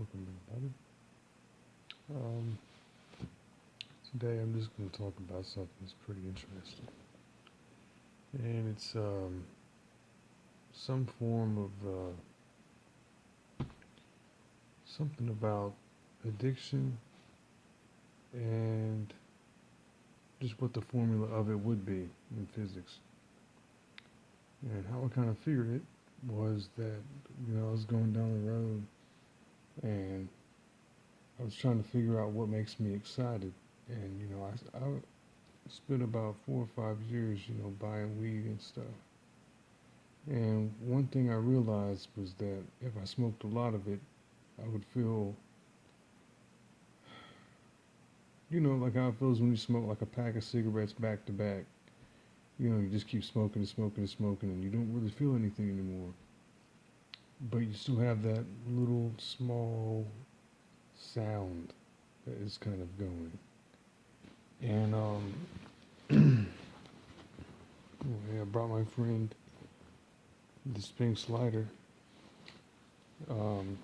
Welcome everybody. Um, Today I'm just going to talk about something that's pretty interesting, and it's some form of something about addiction and just what the formula of it would be in physics. And how I kind of figured it was that I was going down the road and I was trying to figure out what makes me excited. And I spent about 4 or 5 years, buying weed and stuff. And one thing I realized was that if I smoked a lot of it, I would feel, like how it feels when you smoke like a pack of cigarettes back to back. You just keep smoking and smoking and smoking, and you don't really feel anything anymore. But you still have that little small sound that is kind of going. And yeah, I brought my friend this pink slider um,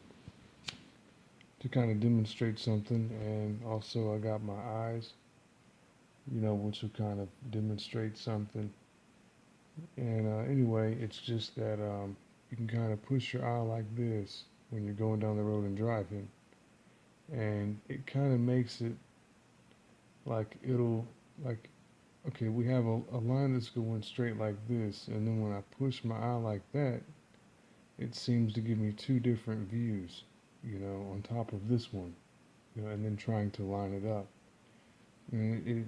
to kind of demonstrate something, and also I got my eyes, which will kind of demonstrate something. And anyway, it's just that you can kind of push your eye like this when you're going down the road and driving, and it kind of makes it like it'll like okay, we have a line that's going straight like this, and then when I push my eye like that, it seems to give me two different views, on top of this one, and then trying to line it up. And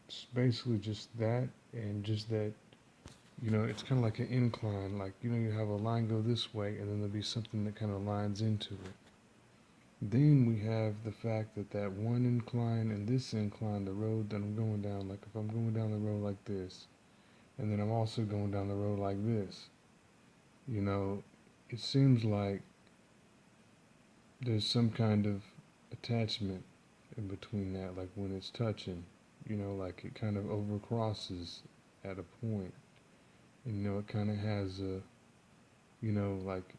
it's basically just that, and just that, it's kind of like an incline. Like, you have a line go this way, and then there'll be something that kind of lines into it. Then we have the fact that that one incline and this incline, the road that I'm going down, like if I'm going down the road like this, and then I'm also going down the road like this, you know, it seems like there's some kind of attachment in between that, like when it's touching, like it kind of overcrosses at a point, and it kind of has a, like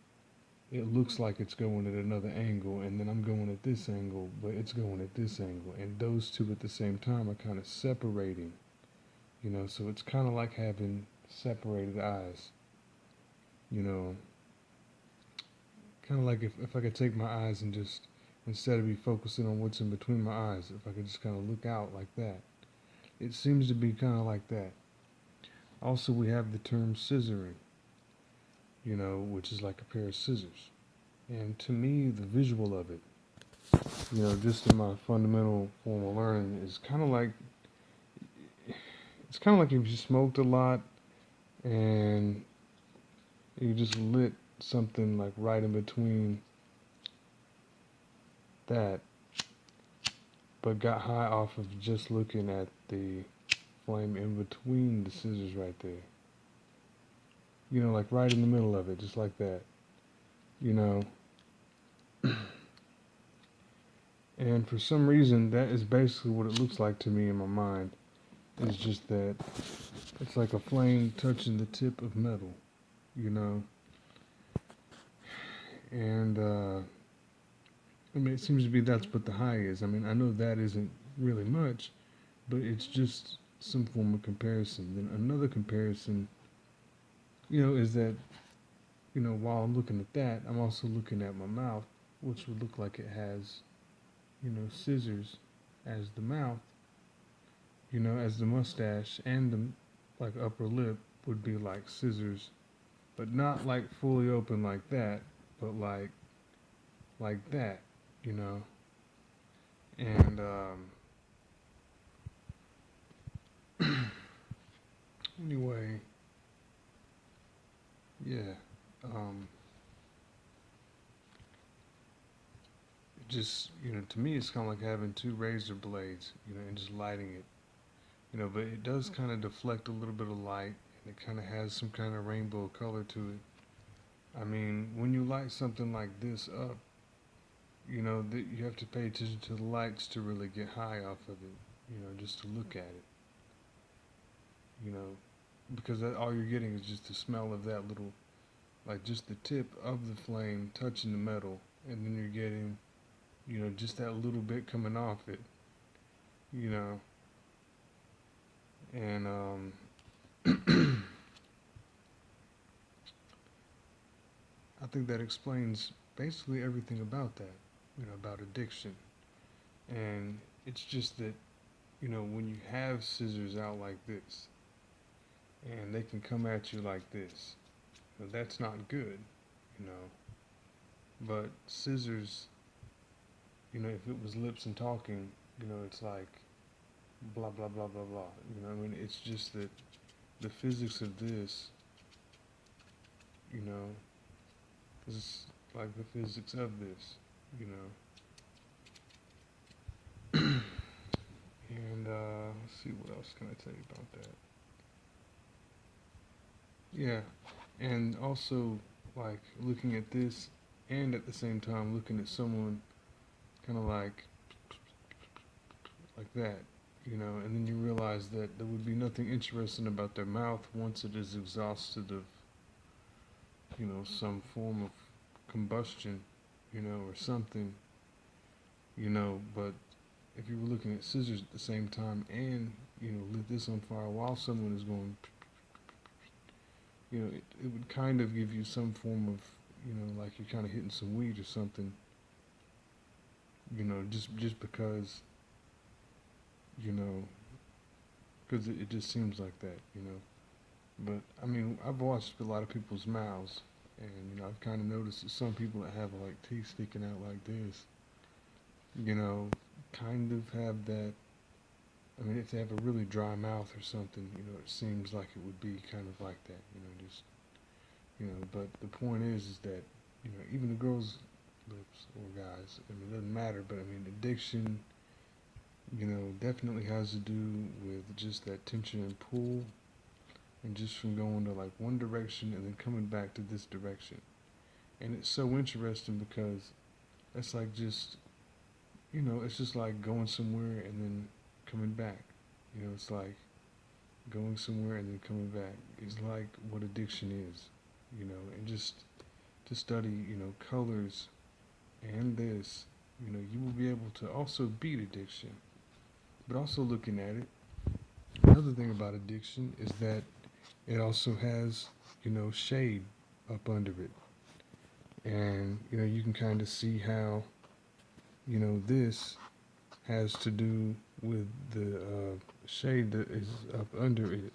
it looks like it's going at another angle, and then I'm going at this angle, but it's going at this angle, and those two at the same time are kind of separating, so it's kind of like having separated eyes, you know, kind of like if I could take my eyes and just, instead of be focusing on what's in between my eyes, if I could just kind of look out like that. It seems to be kind of like that. Also, we have the term scissoring, which is like a pair of scissors. And to me, the visual of it, just in my fundamental formal learning, is kind of like, it's kind of like if you smoked a lot and you just lit something like right in between that, but got high off of just looking at the flame in between the scissors right there. Like right in the middle of it, just like that. You know, and for some reason, that is basically what it looks like to me in my mind. It's just that it's like a flame touching the tip of metal, you know. And I mean, it seems to be that's what the high is. I mean, I know that isn't really much, but it's just some form of comparison. Then another comparison, is that, while I'm looking at that, I'm also looking at my mouth, which would look like it has, scissors as the mouth, as the mustache, and the like upper lip would be like scissors, but not like fully open like that, but like that, you know. And anyway, yeah, um, just to me, it's kind of like having two razor blades, and just lighting it, but it does kind of deflect a little bit of light, and it kind of has some kind of rainbow color to it. I mean, when you light something like this up, that you have to pay attention to the lights to really get high off of it, just to look at it, you know, because all you're getting is just the smell of that little, like just the tip of the flame touching the metal, and then you're getting, just that little bit coming off it, you know, and I think that explains basically everything about that, about addiction. And it's just that, when you have scissors out like this, and they can come at you like this, that's not good, you know. But scissors, if it was lips and talking, it's like blah blah blah blah blah. I mean, it's just that the physics of this, you know, is like the physics of this, you know. And let's see, what else can I tell you about that? Yeah, and also like looking at this, and at the same time looking at someone kind of like that, and then you realize that there would be nothing interesting about their mouth once it is exhausted of, some form of combustion, or something, but if you were looking at scissors at the same time and, lit this on fire while someone is going, it would kind of give you some form of, like you're kind of hitting some weed or something, just because, you know, because it just seems like that, But I mean, I've watched a lot of people's mouths, and I've kind of noticed that some people that have like teeth sticking out like this, you know, kind of have that. I mean, if they have a really dry mouth or something, it seems like it would be kind of like that, just But the point is that even the girls' lips or guys, I mean, it doesn't matter. But I mean, addiction, definitely has to do with just that tension and pull, and just from going to like one direction and then coming back to this direction. And it's so interesting because it's like just, it's just like going somewhere and then coming back. It's like going somewhere and then coming back. It's like what addiction is, and just to study, colors and this, you will be able to also beat addiction. But also looking at it, another thing about addiction is that it also has, shade up under it. And, you can kind of see how, this has to do with the shade that is up under it,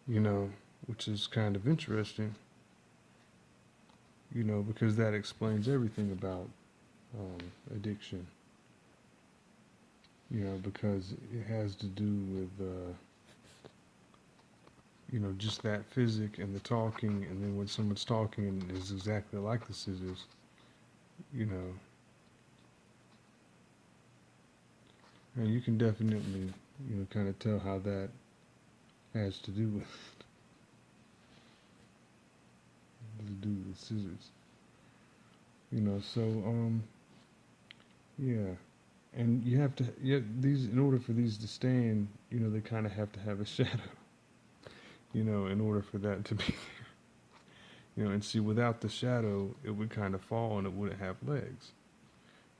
you know, which is kind of interesting, because that explains everything about addiction, because it has to do with, just that physic and the talking, and then when someone's talking and is exactly like the scissors, you know, and you can definitely, kind of tell how that has to do with scissors, so yeah, and you have to, yeah, these, in order for these to stand, they kind of have to have a shadow, in order for that to be, and see, without the shadow, it would kind of fall and it wouldn't have legs.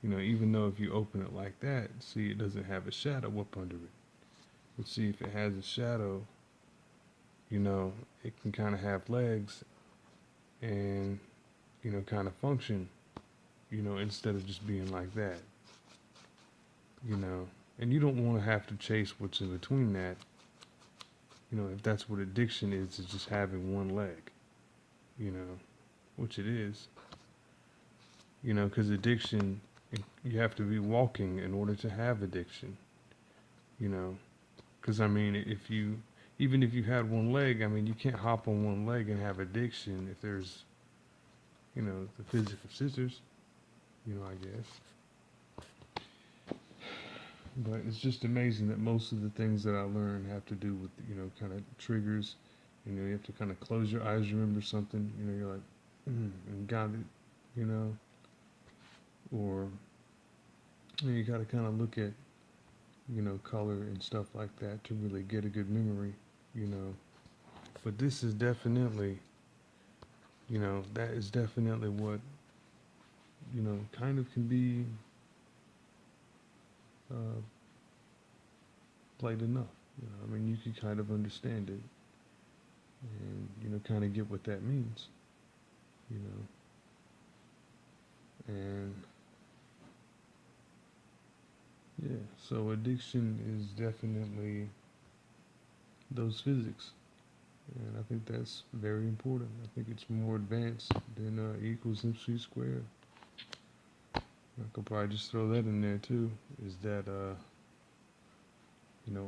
Even though if you open it like that, see, it doesn't have a shadow up under it. But see, if it has a shadow, it can kind of have legs and, kind of function, instead of just being like that, you know. And you don't want to have to chase what's in between that, if that's what addiction is just having one leg, which it is, because addiction, you have to be walking in order to have addiction, you know. Because I mean, even if you had one leg, I mean, you can't hop on one leg and have addiction if there's, the physics of scissors, I guess. But it's just amazing that most of the things that I learned have to do with, kind of triggers. You have to kind of close your eyes, remember something, you're like, and got it, you know, or you got to kind of look at, color and stuff like that to really get a good memory, you know. But this is definitely, that is definitely what kind of can be uh, light enough. I mean, you can kind of understand it and, kind of get what that means, you know. And yeah, so addiction is definitely those physics. And I think that's very important. I think it's more advanced than E equals MC squared. I could probably just throw that in there too. Is that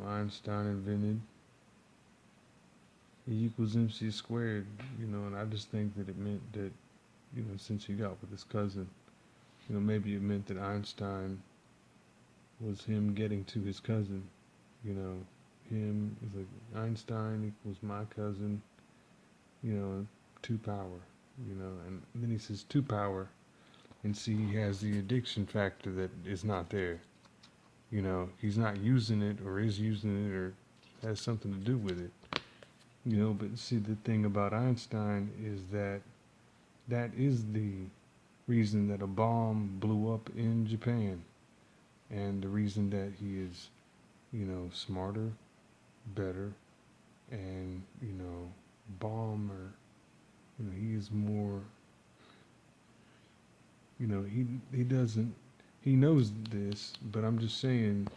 Einstein invented E equals MC squared, and I just think that it meant that, since he got with his cousin, maybe it meant that Einstein was him getting to his cousin, you know, him is like Einstein equals my cousin, you know, two power, and then he says two power, and see he has the addiction factor that is not there. He's not using it or is using it or has something to do with it. But see, the thing about Einstein is that that is the reason that a bomb blew up in Japan, and the reason that he is, smarter, better, and bomber. He is more. He doesn't. He knows this, but I'm just saying.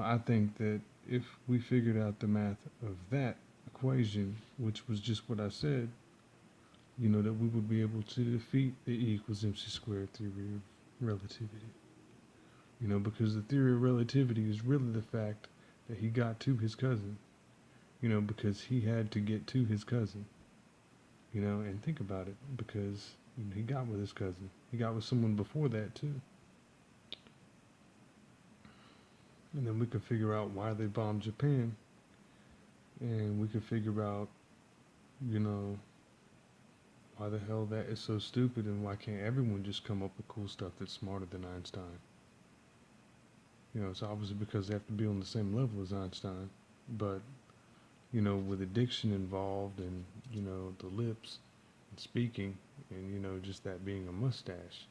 I think that if we figured out the math of that equation, which was just what I said, that we would be able to defeat the E equals MC squared theory of relativity. Because the theory of relativity is really the fact that he got to his cousin, because he had to get to his cousin, and think about it, because he got with his cousin. He got with someone before that too. And then we could figure out why they bombed Japan, and we could figure out, you know, why the hell that is so stupid, and why can't everyone just come up with cool stuff that's smarter than Einstein? It's obviously because they have to be on the same level as Einstein. But, with addiction involved and, the lips and speaking and, just that being a mustache,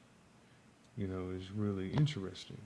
is really interesting.